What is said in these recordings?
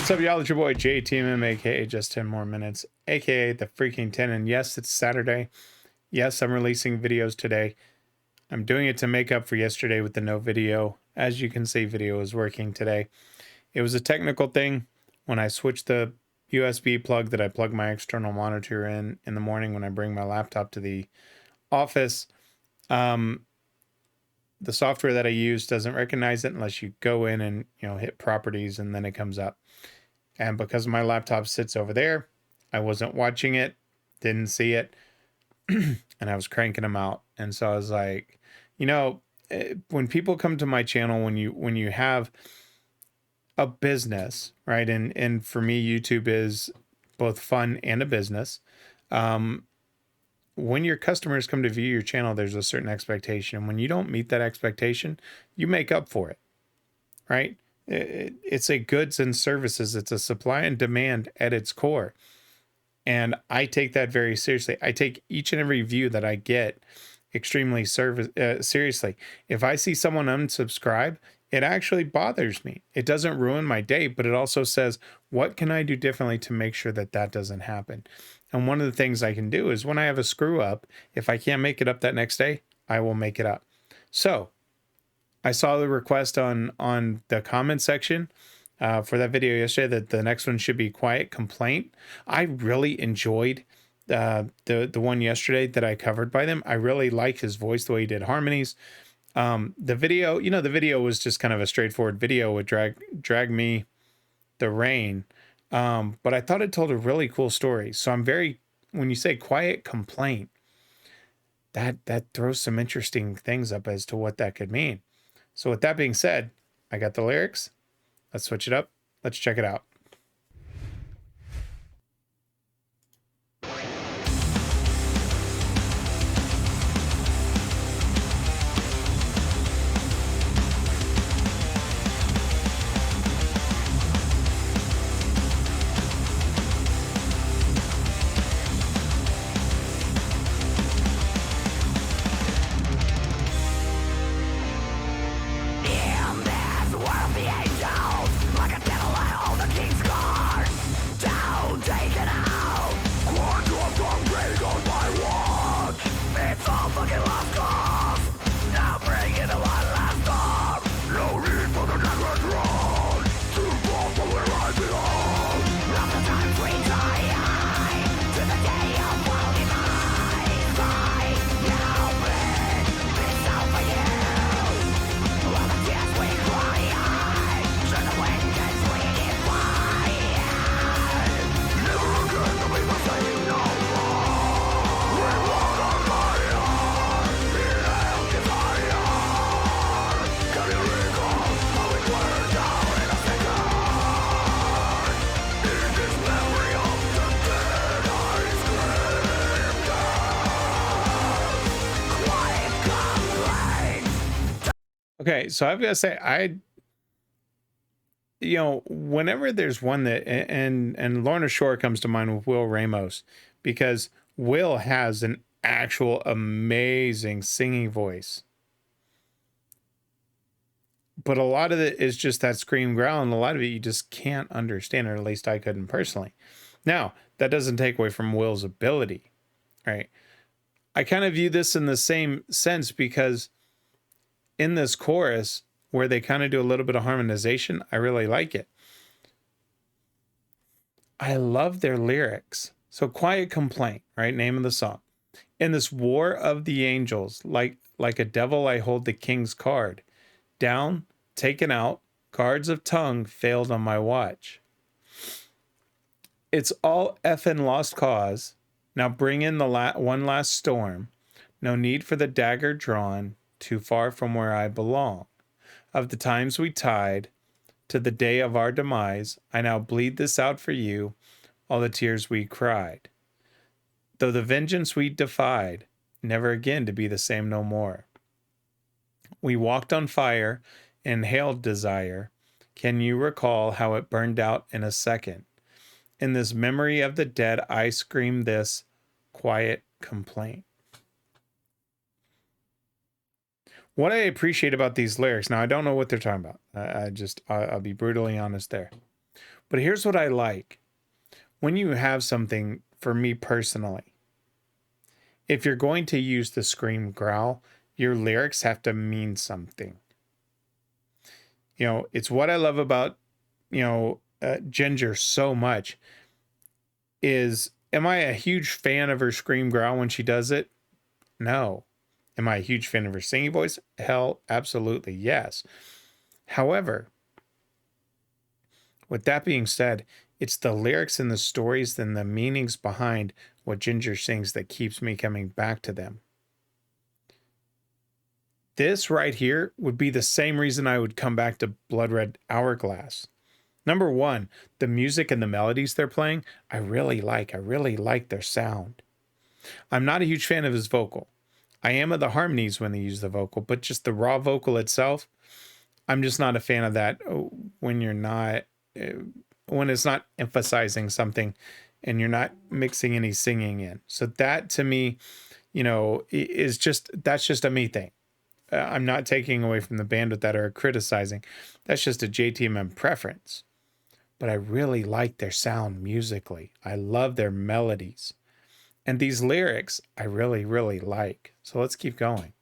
What's up, y'all? It's your boy JTMM, aka JustTenMoreMinutes, aka the Freakin 10. And yes, it's Saturday. Yes, I'm releasing videos today. I'm doing it to make up for yesterday with the no video. As you can see, video is working today. It was a technical thing. When I switched the USB plug that I plug my external monitor in the morning when I bring my laptop to the office, the software that I use doesn't recognize it unless you go in and hit properties, and then it comes up. And because my laptop sits over there, I wasn't watching it, didn't see it, and I was cranking them out. And so I was like, when people come to my channel, when you have a business, right? And for me, YouTube is both fun and a business. When your customers come to view your channel, there's a certain expectation. When you don't meet that expectation, you make up for it, right? It's a goods and services. It's a supply and demand at its core. And I take that very seriously. I take each and every view that I get extremely seriously. If I see someone unsubscribe, it actually bothers me. It doesn't ruin my day, but it also says, what can I do differently to make sure that that doesn't happen? And one of the things I can do is when I have a screw up, if I can't make it up that next day, I will make it up. So I saw the request on the comment section for that video yesterday that the next one should be Quiet Complaint. I really enjoyed the one yesterday that I covered by them. I really like his voice, the way he did harmonies. The video, the video was just kind of a straightforward video with Drag Me the Rain. But I thought it told a really cool story. So when you say Quiet Complaint, that throws some interesting things up as to what that could mean. So with that being said, I got the lyrics. Let's switch it up. Let's check it out. Okay, so I've got to say, whenever there's one that, and Lorna Shore comes to mind with Will Ramos, because Will has an actual amazing singing voice. But a lot of it is just that scream growl, and a lot of it you just can't understand, or at least I couldn't personally. Now, that doesn't take away from Will's ability, right? I kind of view this in the same sense because in this chorus where they kind of do a little bit of harmonization, I really like it. I love their lyrics. So Quiet Complaint, right? Name of the song. In this war of the angels, like a devil, I hold the king's card. Down, taken out, cards of tongue failed on my watch. It's all effing lost cause. Now bring in the one last storm. No need for the dagger drawn. Too far from where I belong. Of the times we tied to the day of our demise, I now bleed this out for you, all the tears we cried. Though the vengeance we defied, never again to be the same no more. We walked on fire, inhaled desire. Can you recall how it burned out in a second? In this memory of the dead, I scream this quiet complaint. What I appreciate about these lyrics, now I don't know what they're talking about. I'll be brutally honest there. But here's what I like. When you have something, for me personally, if you're going to use the scream growl, your lyrics have to mean something. It's what I love about, Ginger so much is, am I a huge fan of her scream growl when she does it? No. Am I a huge fan of her singing voice? Hell, absolutely, yes. However, with that being said, it's the lyrics and the stories and the meanings behind what Ginger sings that keeps me coming back to them. This right here would be the same reason I would come back to Bloodred Hourglass. Number one, the music and the melodies they're playing, I really like. I really like their sound. I'm not a huge fan of his vocal. I am of the harmonies when they use the vocal, but just the raw vocal itself, I'm just not a fan of that when it's not emphasizing something and you're not mixing any singing in. So that to me, that's just a me thing. I'm not taking away from the band with that or criticizing. That's just a JTMM preference. But I really like their sound musically. I love their melodies. And these lyrics, I really, really like. So let's keep going.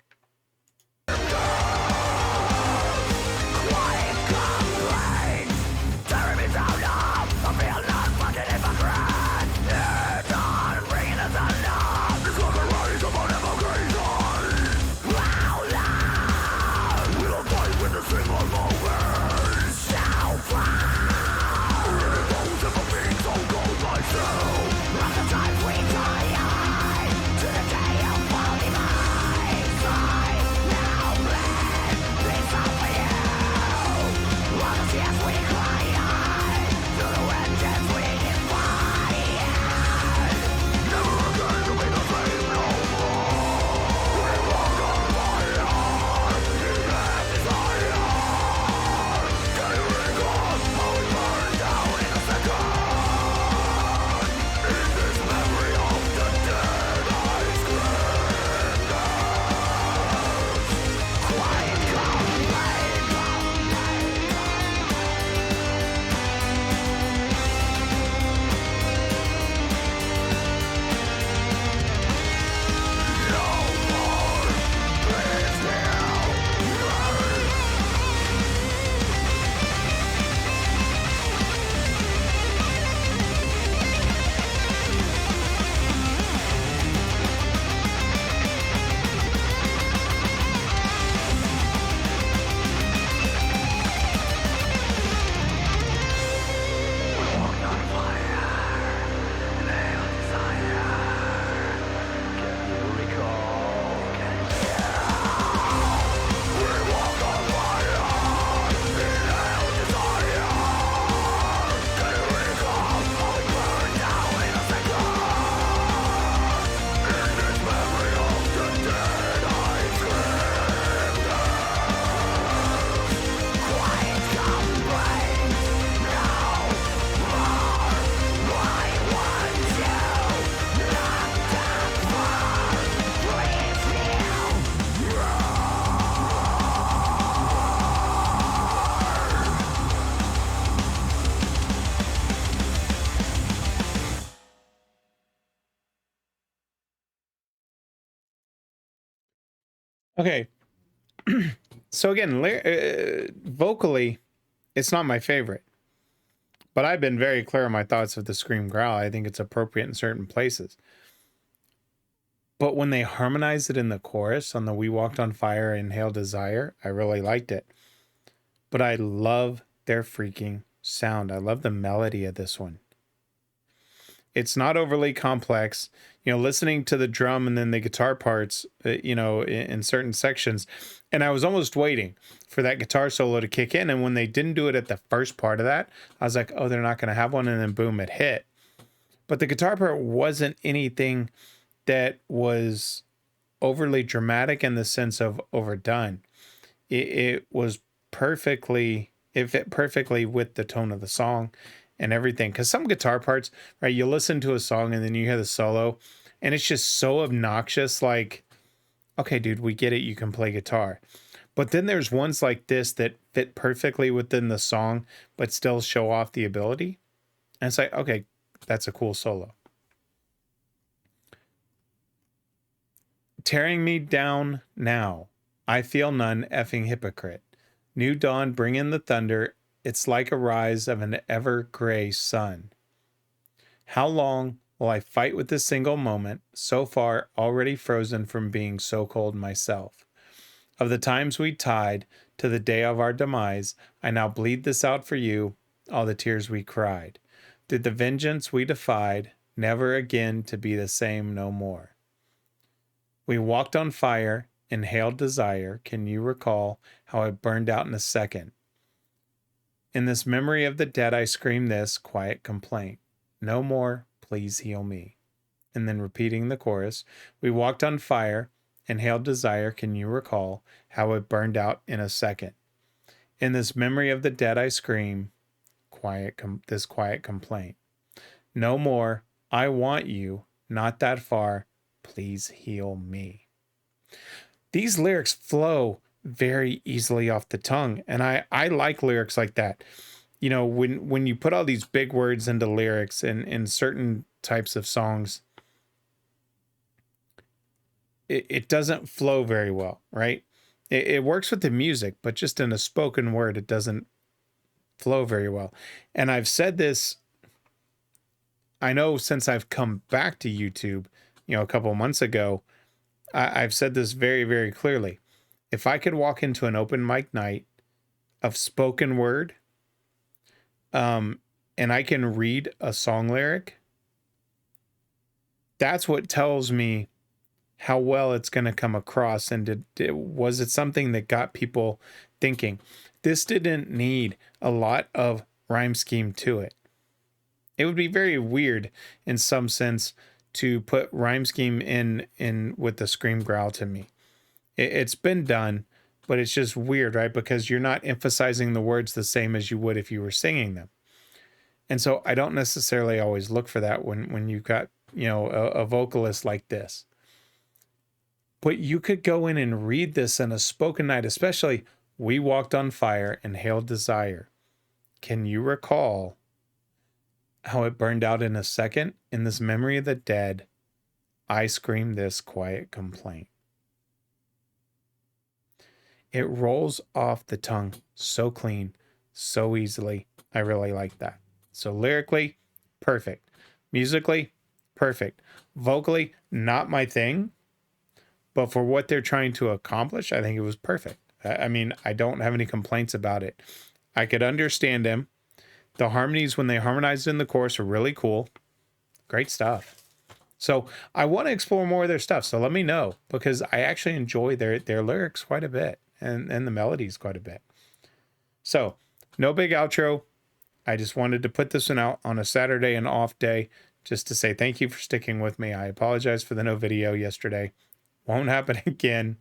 Okay. So again, vocally, it's not my favorite. But I've been very clear on my thoughts of the scream growl. I think it's appropriate in certain places. But when they harmonized it in the chorus on the We Walked on Fire, Inhale Desire, I really liked it. But I love their freaking sound. I love the melody of this one. It's not overly complex. Listening to the drum and then the guitar parts, in certain sections. And I was almost waiting for that guitar solo to kick in. And when they didn't do it at the first part of that, I was like, oh, they're not going to have one. And then boom, it hit. But the guitar part wasn't anything that was overly dramatic in the sense of overdone. It was it fit perfectly with the tone of the song and everything. Because some guitar parts, right, you listen to a song and then you hear the solo and it's just so obnoxious. Like, okay, dude, we get it. You can play guitar. But then there's ones like this that fit perfectly within the song, but still show off the ability. And it's like, okay, that's a cool solo. Tearing me down now, I feel none effing hypocrite. New dawn, bring in the thunder. It's like a rise of an ever gray sun. How long will I fight with this single moment, so far already frozen from being so cold myself? Of the times we tied to the day of our demise, I now bleed this out for you, all the tears we cried. Did the vengeance we defied, never again to be the same no more? We walked on fire, inhaled desire. Can you recall how it burned out in a second? In this memory of the dead, I scream this quiet complaint. No more, please heal me. And then repeating the chorus, we walked on fire, inhaled desire. Can you recall how it burned out in a second? In this memory of the dead, I scream this quiet complaint. No more, I want you, not that far. Please heal me. These lyrics flow very easily off the tongue, and I like lyrics like that. You know, when you put all these big words into lyrics in certain types of songs, it doesn't flow very well, right? It works with the music, but just in a spoken word, it doesn't flow very well. And I've said this, I know since I've come back to YouTube, you know, a couple months ago, I've said this very, very clearly. If I could walk into an open mic night of spoken word, and I can read a song lyric, that's what tells me how well it's going to come across. And was it something that got people thinking? This didn't need a lot of rhyme scheme to it. It would be very weird in some sense to put rhyme scheme in with the scream growl to me. It's been done, but it's just weird, right? Because you're not emphasizing the words the same as you would if you were singing them. And so I don't necessarily always look for that when you've got, you know, a vocalist like this. But you could go in and read this in a spoken night, especially, we walked on fire, inhaled desire. Can you recall how it burned out in a second? In this memory of the dead, I scream this quiet complaint. It rolls off the tongue so clean, so easily. I really like that. So lyrically, perfect. Musically, perfect. Vocally, not my thing, but for what they're trying to accomplish, I think it was perfect. I mean, I don't have any complaints about it. I could understand them. The harmonies, when they harmonized in the chorus, are really cool. Great stuff. So I want to explore more of their stuff. So let me know, because I actually enjoy their lyrics quite a bit, and the melodies quite a bit. So no big outro. I just wanted to put this one out on a Saturday, an off day, just to say thank you for sticking with me. I apologize for the no video yesterday. Won't happen again.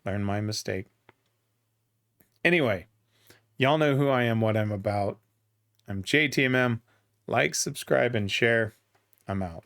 Learn my mistake. Anyway, y'all know who I am, what I'm about. I'm JTMM. Like, subscribe, and share. I'm out.